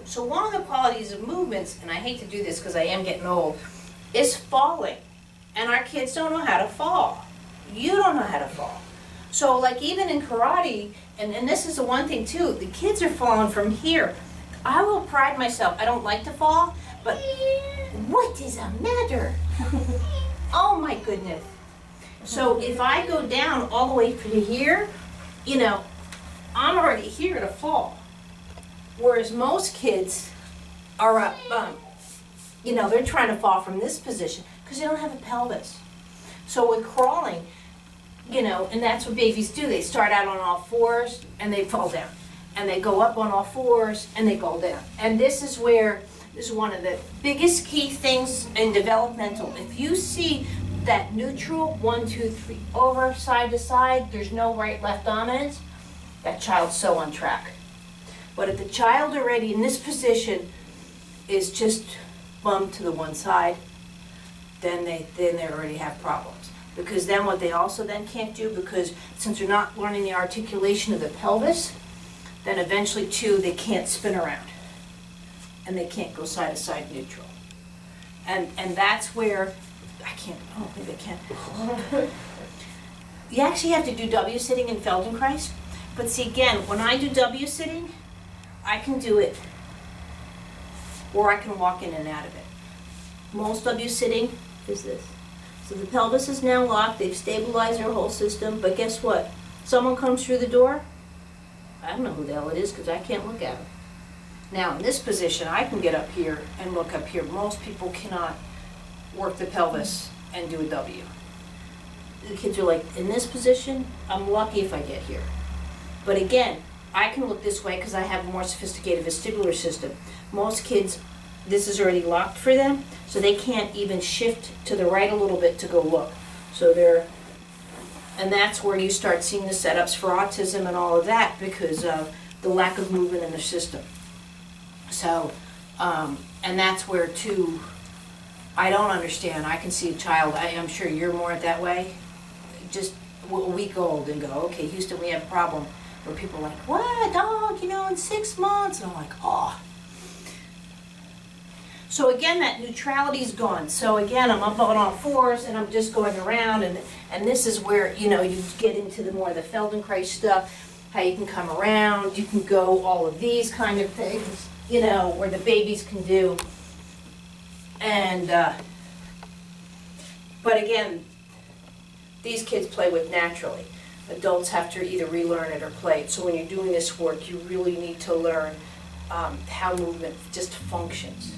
So one of the qualities of movements, and I hate to do this because I am getting old, is falling. And our kids don't know how to fall. You don't know how to fall. So like even in karate, and this is the one thing too, the kids are falling from here. I will pride myself, I don't like to fall, but what is the matter? Oh my goodness. So if I go down all the way to here, you know, I'm already here to fall. Whereas most kids are up, you know, they're trying to fall from this position because they don't have a pelvis. So with crawling, you know, and that's what babies do. They start out on all fours and they fall down. And they go up on all fours and they fall down. And this is where, this is one of the biggest key things in developmental. If you see that neutral, 1, 2, 3, over, side to side, there's no right-left dominance, that child's so on track. But if the child already in this position is just bumped to the one side, then they already have problems. Because then what they also then can't do, because since they're not learning the articulation of the pelvis, then eventually too they can't spin around. And they can't go side to side neutral. And that's where, I don't think I can. You actually have to do W sitting in Feldenkrais. But see again, when I do W sitting, I can do it, or I can walk in and out of it. Most W sitting is this. So the pelvis is now locked, they've stabilized their whole system, but guess what? Someone comes through the door, I don't know who the hell it is because I can't look at them. Now in this position, I can get up here and look up here. Most people cannot work the pelvis and do a W. The kids are like, in this position, I'm lucky if I get here. But again, I can look this way because I have a more sophisticated vestibular system. Most kids, this is already locked for them, so they can't even shift to the right a little bit to go look. So they're, and that's where you start seeing the setups for autism and all of that because of the lack of movement in the system. So, and that's where too, I don't understand. I can see a child, I'm sure you're more that way, just a week old and go, okay, Houston, we have a problem. Where people are like, what, dog, you know, in 6 months? And I'm like, oh. So again, that neutrality's gone. So again, I'm up on all fours and I'm just going around, and this is where, you know, you get into the more the Feldenkrais stuff, how you can come around, you can go all of these kind of things, you know, where the babies can do. And, but again, these kids play with naturally. Adults have to either relearn it or play it. So when you're doing this work, you really need to learn how movement just functions.